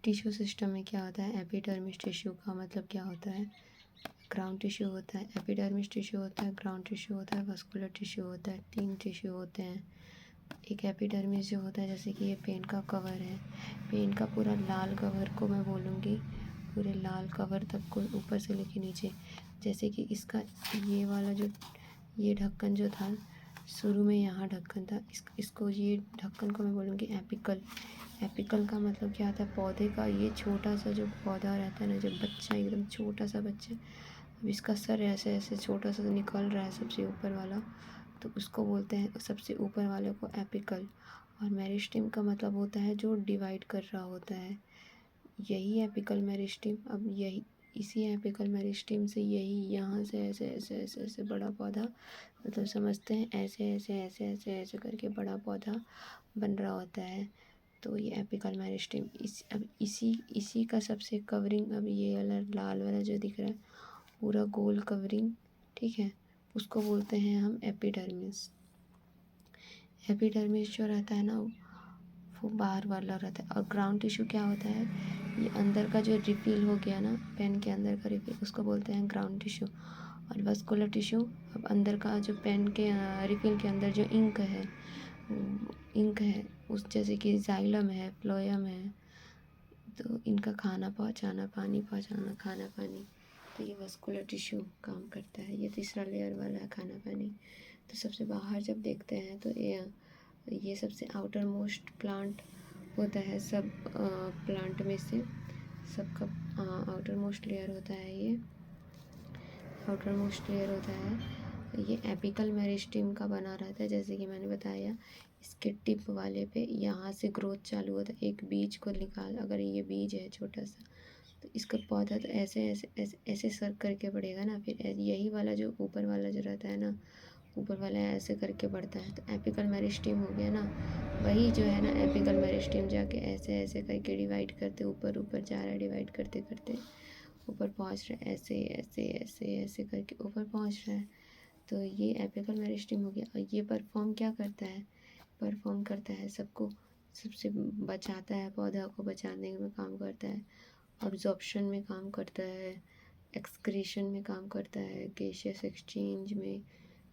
Tissue system में क्या होता है, एपिडर्मिस टिश्यू का मतलब क्या होता है, ग्राउंड टिश्यू होता है, एपिडर्मिस टिश्यू होता है, ग्राउंड टिश्यू होता है, वस्कुलर टिश्यू होता है। 3 टिश्यू होते हैं। एक एपिडर्मिस जो होता है, जैसे कि ये पेन का कवर है, पेन का पूरा लाल कवर को मैं बोलूँगी, पूरे लाल कवर तक को ऊपर से लेके नीचे, जैसे कि इसका ये वाला जो ये ढक्कन जो था, शुरू में यहाँ ढक्कन था, इसको ये ढक्कन को मैं बोलूँगी एपिकल। एपिकल का मतलब क्या आता है, पौधे का ये छोटा सा जो पौधा रहता है ना, जब बच्चा एकदम छोटा सा बच्चा, अब इसका सर ऐसे ऐसे छोटा सा निकल रहा है सबसे ऊपर वाला, तो उसको बोलते हैं सबसे ऊपर वाले को एपिकल। और मेरिस्टेम का मतलब होता है जो डिवाइड कर रहा होता है, यही एपिकल मेरिस्टेम। अब यही इसी एपिकल मेरिस्टेम से यही यहाँ से ऐसे ऐसे ऐसे ऐसे बड़ा पौधा, मतलब समझते हैं ऐसे ऐसे ऐसे ऐसे ऐसे करके बड़ा पौधा बन रहा होता है। तो ये एपिकल मेरिस्टेम अब इसी का सबसे कवरिंग, अब ये वाला लाल वाला जो दिख रहा है पूरा गोल कवरिंग, ठीक है, उसको बोलते हैं हम एपिडर्मिस। एपिडर्मिस जो रहता है ना वो बाहर वाला रहता है। और ग्राउंड टिश्यू क्या होता है, ये अंदर का जो रिफिल हो गया ना, पेन के अंदर का रिफिल, उसको बोलते हैं ग्राउंड टिश्यू। और वस्कुलर टिश्यू, अब अंदर का जो पेन के रिफिल के अंदर जो इंक है उस, जैसे कि जाइलम है, फ्लोएम है, तो इनका खाना पहुंचाना, पानी पहुंचाना, खाना पानी, तो ये वस्कुलर टिश्यू काम करता है। ये तीसरा लेयर वाला है खाना पानी। तो सबसे बाहर जब देखते हैं तो ये सबसे आउटर मोस्ट प्लांट होता है, सब प्लांट में से सबका आउटर मोस्ट लेयर होता है, ये आउटर मोस्ट लेयर होता है। ये एपिकल मेरिस्टेम का बना रहता है, जैसे कि मैंने बताया, इसके टिप वाले पे यहाँ से ग्रोथ चालू होता है। एक बीज को निकाल, अगर ये बीज है छोटा सा, तो इसका पौधा तो ऐसे ऐसे ऐसे ऐसे सर्क करके बढ़ेगा ना, फिर यही वाला जो ऊपर वाला जो रहता है ना, ऊपर वाला ऐसे करके बढ़ता है, तो एपिकल मेरिस्टेम हो गया ना। वही जो है ना एपिकल मेरिस्टेम जाके ऐसे ऐसे करके डिवाइड करते ऊपर ऊपर जा रहा है, डिवाइड करते करते ऊपर पहुंच रहा है, ऐसे ऐसे ऐसे ऐसे करके ऊपर पहुंच रहा है। तो ये एपिकल मेरिस्टेम हो गया। और ये परफॉर्म क्या करता है, परफॉर्म करता है सबको, सबसे बचाता है, पौधा को बचाने में काम करता है, अब्जॉर्प्शन में काम करता है, एक्सक्रीशन में काम करता है, गैसियस एक्सचेंज में,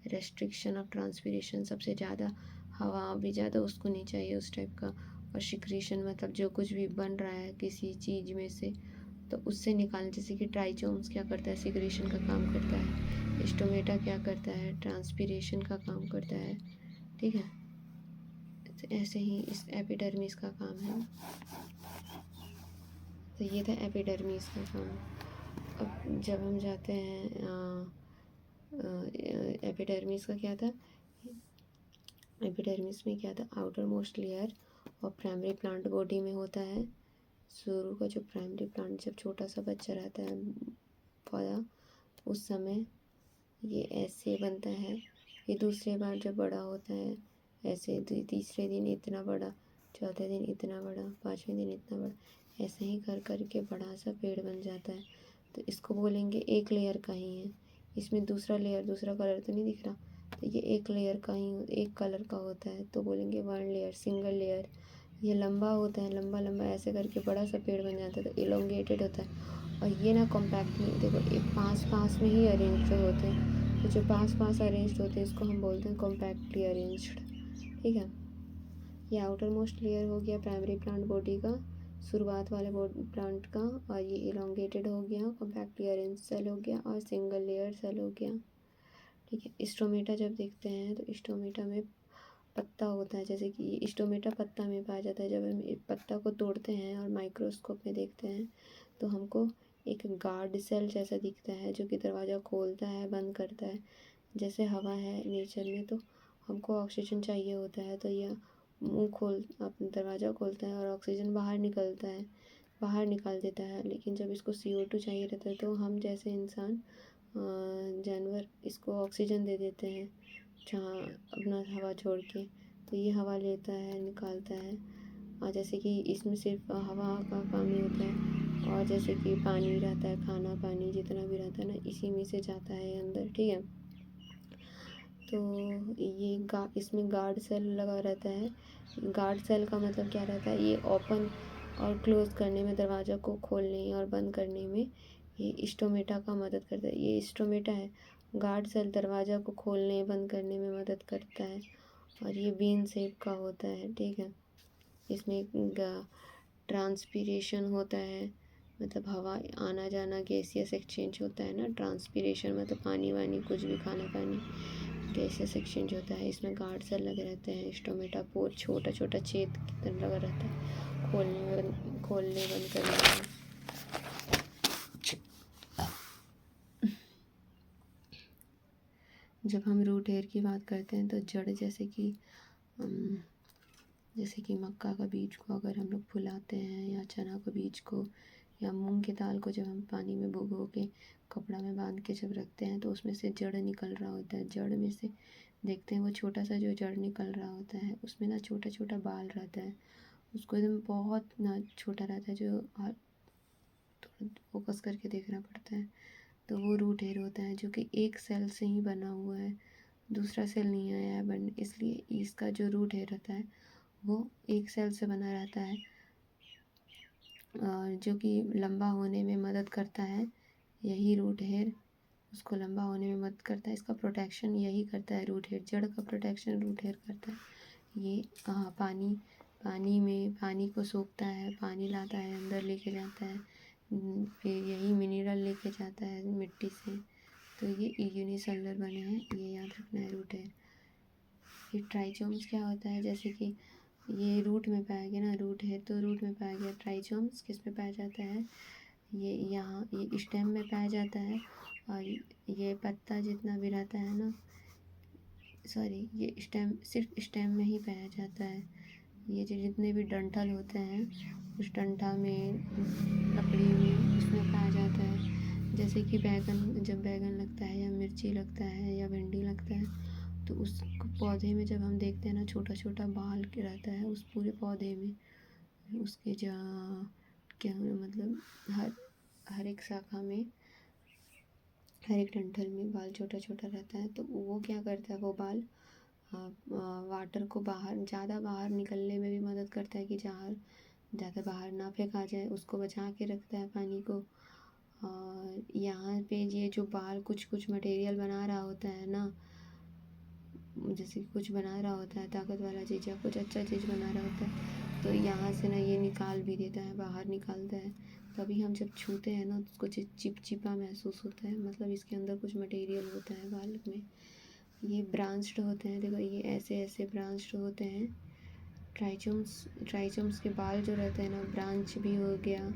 रेस्ट्रिक्शन ऑफ ट्रांसपीरेशन, सबसे ज़्यादा हवा भी ज़्यादा उसको नहीं चाहिए उस टाइप का, और सिक्रीशन मतलब जो कुछ भी बन रहा है किसी चीज़ में से तो उससे निकालने, जैसे कि ट्राइचोम्स क्या करता है, सिक्रीशन का काम करता है, स्टोमेटा क्या करता है, ट्रांसपीरेशन का काम करता है, ठीक है। तो ऐसे ही इस एपिडर्मिस का काम है। तो ये था एपिडर्मिस का काम। अब जब हम जाते हैं एपिडर्मिस का क्या था, एपिडर्मिस में क्या था, आउटर मोस्ट लेयर और प्राइमरी प्लांट बॉडी में होता है। शुरू का जो प्राइमरी प्लांट जब छोटा सा बच्चा रहता है पौधा, उस समय ये ऐसे बनता है। ये दूसरे बार जब बड़ा होता है ऐसे, तीसरे दिन इतना बड़ा, चौथे दिन इतना बड़ा, पाँचवें दिन इतना बड़ा, ऐसे ही कर कर के बड़ा सा पेड़ बन जाता है। तो इसको बोलेंगे एक लेयर का ही है। इसमें दूसरा लेयर, दूसरा कलर तो नहीं दिख रहा, तो ये एक लेयर का ही, एक कलर का होता है, तो बोलेंगे वन लेयर, सिंगल लेयर। ये लंबा होता है, लंबा लंबा ऐसे करके बड़ा सा पेड़ बन जाता है, तो इलोंगेटेड होता है। और ये ना कॉम्पैक्ट नहीं, देखो ये पास पास में ही अरेंज होते हैं, तो जो पास पास अरेंज्ड होते हैं इसको हम बोलते हैं कॉम्पैक्टली अरेंज्ड, ठीक है। ये आउटर मोस्ट लेयर हो गया प्राइमरी प्लांट बॉडी का, शुरुआत वाले प्लांट का, और ये इलोंगेटेड हो गया, कॉम्पैक्टली अरेंज सेल हो गया, और सिंगल लेयर सेल हो गया, ठीक है। स्टोमेटा जब देखते हैं तो स्टोमेटा में पत्ता होता है, जैसे कि ये स्टोमेटा पत्ता में पाया जाता है। जब हम पत्ता को तोड़ते हैं और माइक्रोस्कोप में देखते हैं तो हमको एक गार्ड सेल जैसा दिखता है, जो कि दरवाज़ा खोलता है, बंद करता है। जैसे हवा है नेचर में, तो हमको ऑक्सीजन चाहिए होता है, तो यह मुंह खोल अपना दरवाज़ा खोलता है और ऑक्सीजन बाहर निकलता है, बाहर निकाल देता है। लेकिन जब इसको CO2 चाहिए रहता है तो हम जैसे इंसान, जानवर इसको ऑक्सीजन दे देते हैं जहाँ अपना हवा छोड़ के, तो ये हवा लेता है, निकालता है। और जैसे कि इसमें सिर्फ हवा का काम ही होता है, और जैसे कि पानी रहता है, खाना पानी जितना भी रहता है ना, इसी में से जाता है अंदर, ठीक है। तो ये इसमें गार्ड सेल लगा रहता है। गार्ड सेल का मतलब क्या रहता है, ये ओपन और क्लोज करने में, दरवाज़ा को खोलने और बंद करने में ये स्टोमेटा का मदद करता है। ये स्टोमेटा है, गार्ड सेल दरवाज़ा को खोलने बंद करने में मदद करता है और ये बीन शेप का होता है, ठीक है। इसमें ट्रांसपीरेशन होता है, मतलब हवा आना जाना, गैसियस एक्सचेंज होता है ना। ट्रांसपीरेशन मतलब पानी वानी कुछ भी, खाना पानी, गैसियस एक्सचेंज होता है। इसमें गार्ड सेल लगे रहते हैं। स्टोमेटा पोर छोटा छोटा छेद की तरह लगा रहता है खोलने बंद करने में। जब हम रूट हेयर की बात करते हैं तो जड़ जैसे कि मक्का का बीज को अगर हम लोग फुलाते हैं, या चना के बीज को, या मूंग की दाल को जब हम पानी में भिगो के कपड़ा में बांध के जब रखते हैं तो उसमें से जड़ निकल रहा होता है। जड़ में से देखते हैं वो छोटा सा जो जड़ निकल रहा होता है उसमें ना छोटा छोटा बाल रहता है। उसको एकदम बहुत ना छोटा रहता है, जो थोड़ा फोकस करके देखना पड़ता है। तो वो रूट हेयर होता है जो कि एक सेल से ही बना हुआ है, दूसरा सेल नहीं आया है बनने, इसलिए इसका जो रूट हेयर रहता है वो एक सेल से बना रहता है, जो कि लंबा होने में मदद करता है। यही रूट हेयर उसको लंबा होने में मदद करता है। इसका प्रोटेक्शन यही करता है रूट हेयर, जड़ का प्रोटेक्शन रूट हेयर करता है। ये पानी को सोखता है, पानी लाता है, अंदर लेके जाता है, फिर यही मिनरल लेके जाता है मिट्टी से। तो ये यूनिसेलुलर बने हैं, ये याद रखना है रूट हेयर। फिर ट्राइचोम्स क्या होता है, जैसे कि ये रूट में पाया गया ना, रूट है तो रूट में पाया गया। ट्राइचोम्स किस में पाया जाता है, ये यहाँ ये स्टेम में पाया जाता है। और ये पत्ता जितना भी रहता है ना, सॉरी ये स्टेम सिर्फ स्टेम में ही पाया जाता है। ये जो जितने भी डंठल होते हैं उस डंठा में, लकड़ी में, उसमें पाया जाता है। जैसे कि जब बैगन लगता है या मिर्ची लगता है या भिंडी लगता है तो उस पौधे में जब हम देखते हैं ना छोटा छोटा बाल के रहता है उस पूरे पौधे में, उसके क्या मतलब हर एक शाखा में, हर एक डंठल में बाल छोटा छोटा रहता है। तो वो क्या करता है, वो बाल वाटर को ज़्यादा बाहर निकलने में भी मदद करता है कि ज़्यादा बाहर ना फेंका जाए, उसको बचा के रखता है पानी को। और यहाँ पे ये जो बाल कुछ मटेरियल बना रहा होता है ना, जैसे कुछ बना रहा होता है ताकत वाला चीज़ या कुछ अच्छा चीज़ बना रहा होता है, तो यहाँ से ना ये निकाल भी देता है, बाहर निकालता है। तभी हम जब छूते हैं ना तो उसको चिपचिपा महसूस होता है, मतलब इसके अंदर कुछ मटेरियल होता है बाल में। ये ब्रांच्ड होते हैं, देखो ये ऐसे ऐसे ब्रांच्ड होते हैं। ट्राइचोम्स के बाल जो रहते हैं ना, ब्रांच भी हो गया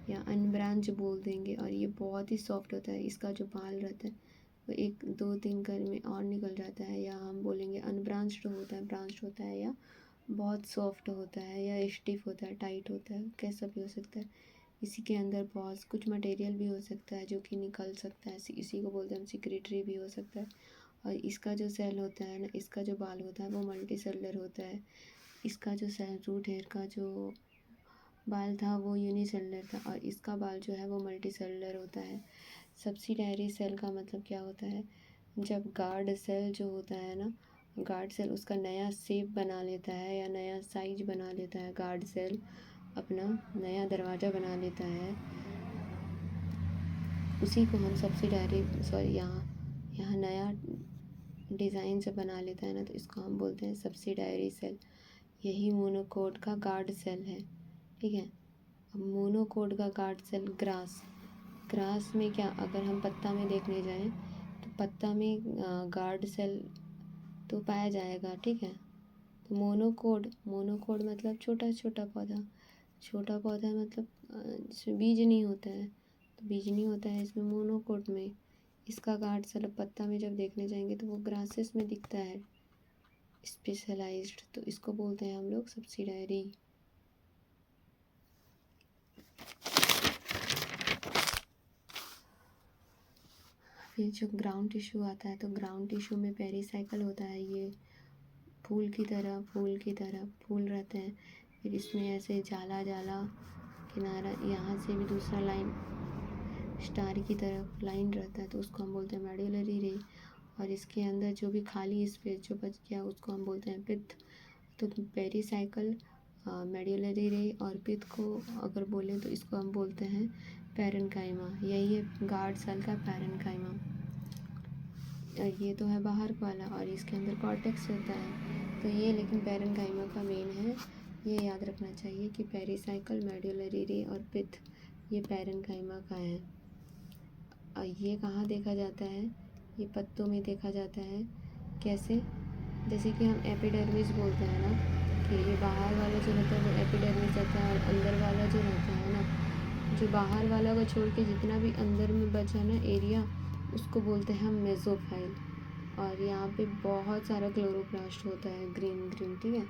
या अनब्रांच बोल देंगे, और ये बहुत ही सॉफ्ट होता है। इसका जो बाल रहता है वो 1 2 3 कर में और निकल जाता है, या हम बोलेंगे अनब्रांच्ड होता है, ब्रांच्ड होता है, या बहुत सॉफ्ट होता है, या स्टिफ होता है, टाइट होता है, कैसा भी हो सकता है। इसी के अंदर बहुत कुछ मटेरियल भी हो सकता है जो कि निकल सकता है, इसी को बोलते हैं हम सिक्रेटरी भी हो सकता है। और इसका जो सेल होता है ना, इसका जो बाल होता है वो मल्टी सेलुलर होता है। इसका जो सेल रूट हेयर का जो बाल था वो यूनिसेलुलर था, और इसका बाल जो है वो मल्टी सेलुलर होता है। सब्सिडायरी सेल का मतलब क्या होता है, जब गार्ड सेल जो होता है ना, गार्ड सेल उसका नया शेप बना लेता है या नया साइज बना लेता है, गार्ड सेल अपना नया दरवाज़ा बना लेता है, उसी को हम सब्सिडायरी, सॉरी यहाँ नया डिज़ाइन से बना लेता है ना, तो इसको हम बोलते हैं सब्सिडायरी सेल। यही मोनोकोट का गार्ड सेल है, ठीक है। अब मोनोकोट का गार्ड सेल ग्रास में क्या, अगर हम पत्ता में देखने जाएं तो पत्ता में गार्ड सेल तो पाया जाएगा, ठीक है। तो मोनोकोट मतलब छोटा पौधा मतलब इसमें बीज नहीं होता है, तो बीज नहीं होता है इसमें मोनोकोट में। इसका गार्ड सेल पत्ता में जब देखने जाएंगे तो वो ग्रासेस में दिखता है स्पेशलाइज्ड, तो इसको बोलते हैं हम लोग सब्सिडायरी। फिर जो ग्राउंड टिश्यू आता है, तो ग्राउंड टिश्यू में पेरिसाइकिल होता है, ये फूल की तरह फूल रहते हैं। फिर इसमें ऐसे जाला किनारा, यहाँ से भी दूसरा लाइन स्टार की तरफ लाइन रहता है, तो उसको हम बोलते हैं मेडुलरी रे। और इसके अंदर जो भी खाली स्पेस जो बच गया उसको हम बोलते हैं पित्त। तो पेरिसाइकिल मेड्यूलरी रे और पिथ को अगर बोलें तो इसको हम बोलते हैं पैरेन्काइमा। यही है गार्ड सेल का पैरेन्काइमा। ये तो है बाहर वाला और इसके अंदर कॉर्टेक्स होता है। तो ये लेकिन पैरेन्काइमा का मेन है, ये याद रखना चाहिए कि पेरिसाइकल, मेड्यूलरी रे और पिथ ये पैरेन्काइमा का है। और ये कहाँ देखा जाता है? ये पत्तों में देखा जाता है। कैसे? जैसे कि हम एपिडर्मिस बोलते हैं ना, कि ये बाहर वाला जो रहता है वो एपिडर्मिस रहता है, और अंदर वाला जो रहता है ना, जो बाहर वाला को छोड़ के जितना भी अंदर में बचा ना एरिया, उसको बोलते हैं हम मेसोफाइल। और यहाँ पे बहुत सारा क्लोरोप्लास्ट होता है, ग्रीन ग्रीन, ठीक है।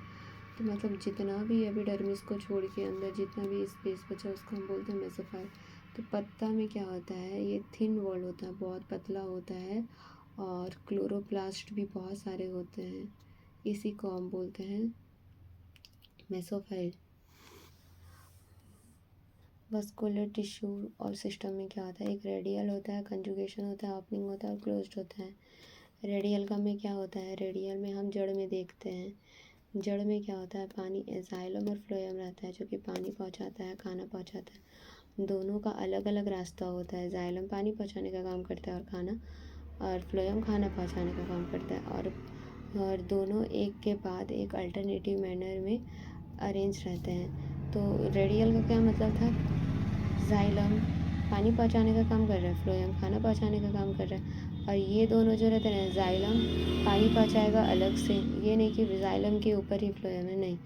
तो मतलब जितना भी एपिडर्मिस को छोड़ के अंदर जितना भी स्पेस बचा उसको हम बोलते हैं मेसोफाइल। तो पत्ता में क्या होता है, ये थिन वॉल होता है, बहुत पतला होता है, और क्लोरोप्लास्ट भी बहुत सारे होते हैं, इसी को हम बोलते हैं मेसोफाइल। वस्कुलर टिश्यू और सिस्टम में क्या होता है, एक रेडियल होता है, कंजुगेशन होता है, ओपनिंग होता है और क्लोज्ड होता है। रेडियल का में क्या होता है, रेडियल में हम जड़ में देखते हैं। जड़ में क्या होता है, पानी, जाइलम और फ्लोएम रहता है जो कि पानी पहुंचाता है, खाना पहुंचाता है। दोनों का अलग अलग रास्ता होता है। जाइलम पानी पहुंचाने का काम करता है और खाना, और फ्लोएम खाना पहुंचाने का काम करता है। और दोनों एक के बाद एक अल्टरनेटिव मैनर में अरेंज रहते हैं। तो रेडियल का क्या मतलब था, जाइलम पानी पहुंचाने का काम कर रहा है, फ्लोएम खाना पहुंचाने का काम कर रहा है। और ये दोनों जो रहते हैं, जाइलम पानी पहुंचाएगा अलग से, ये नहीं कि जाइलम के ऊपर ही फ्लोएम है, नहीं,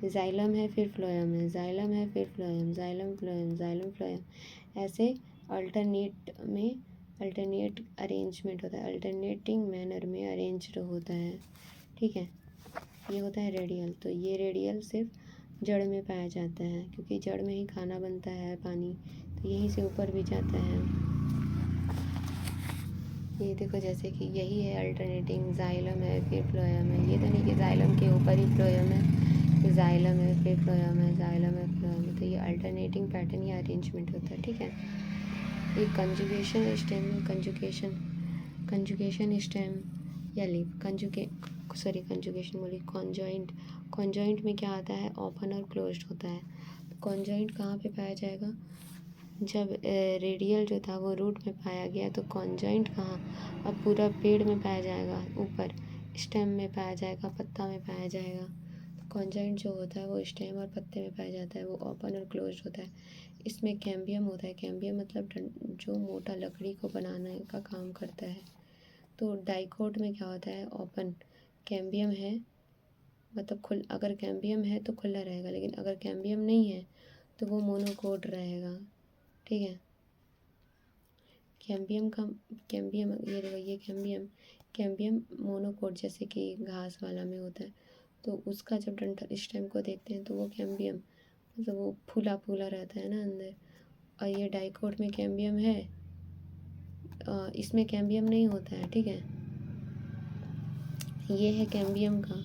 जाइलम है फिर फ्लोएम है, जाइलम है फिर phloem, xylem phloem, xylem phloem, ऐसे अल्टरनेट अरेंजमेंट होता है, अल्टरनेटिंग मैनर में अरेंज होता है, ठीक है। ये होता है रेडियल। तो ये रेडियल सिर्फ जड़ में पाया जाता है, क्योंकि जड़ में ही खाना बनता है, पानी, तो यहीं से ऊपर भी जाता है। ये देखो, जैसे कि यही है अल्टरनेटिंग, जाइलम है फिर फ्लोएम है। ये तो नहीं कि जाइलम के ऊपर ही फ्लोएम है, तो जाइलम है फिर फ्लोएम है, जाइलम है फ्लोएम है। तो ये अल्टरनेटिंग पैटर्न या अरेंजमेंट होता है, ठीक है। एक कंजुगेशन स्टेम में कंजुगेशन स्टेम या लीफ, कंजुगेशन बोली, कॉन्जॉइंट में क्या आता है, ओपन और क्लोज्ड होता है। कॉन्जॉइंट कहाँ पे पाया जाएगा, जब रेडियल जो था वो रूट में पाया गया, तो कॉन्जॉइंट कहाँ, अब पूरा पेड़ में पाया जाएगा, ऊपर स्टेम में पाया जाएगा, पत्ता में पाया जाएगा। तो कॉन्जॉइंट जो होता है वो स्टेम और पत्ते में पाया जाता है, वो ओपन और क्लोज्ड होता है। इसमें कैम्बियम होता है। कैम्बियम मतलब जो मोटा लकड़ी को बनाने का काम करता है। तो डाइकोट में क्या होता है, ओपन, कैम्बियम है मतलब अगर कैम्बियम है तो खुला रहेगा, लेकिन अगर कैम्बियम नहीं है तो वो मोनोकोट रहेगा, ठीक है। कैम्बियम ये देखो, ये कैम्बियम मोनोकोट, जैसे कि घास वाला में होता है, तो उसका जब डंठल स्टेम को देखते हैं तो वो कैम्बियम मतलब वो फूला फूला रहता है ना अंदर। और ये डाइकोट में कैम्बियम है, इसमें कैम्बियम नहीं होता है, ठीक है। ये है कैम्बियम का,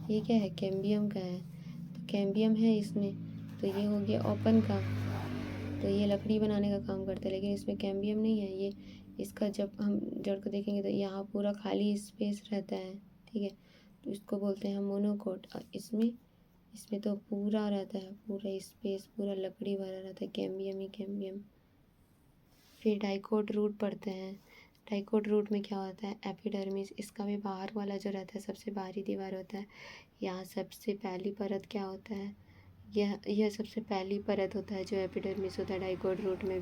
ये क्या है, कैम्बियम का है। तो कैम्बियम है इसमें, तो ये हो गया ओपन का, तो ये लकड़ी बनाने का काम करता है, लेकिन इसमें कैम्बियम नहीं है। ये इसका जब हम जड़ को देखेंगे तो यहाँ पूरा खाली स्पेस रहता है, ठीक है। तो इसको बोलते हैं हम मोनोकोट। और इसमें तो पूरा रहता है, पूरा स्पेस पूरा लकड़ी भरा रहता है, कैम्बियम ही कैम्बियम। फिर डाइकोट रूट पढ़ते हैं। डाइकोट रूट में क्या होता है, एपिडर्मिस, इसका भी बाहर वाला जो रहता है सबसे बाहरी दीवार होता है। यहाँ सबसे पहली परत क्या होता है, यह सबसे पहली परत होता है जो एपिडर्मिस होता है डाइकोट रूट में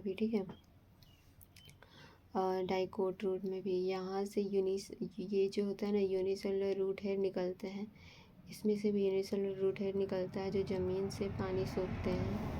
भी, ठीक है। और डाइकोट रूट में भी यहाँ से ये जो होता है ना, यूनिसेलुलर रूट हेयर निकलते हैं। इसमें से भी यूनिसेलुलर रूट हेयर निकलता है जो ज़मीन से पानी सोखते हैं।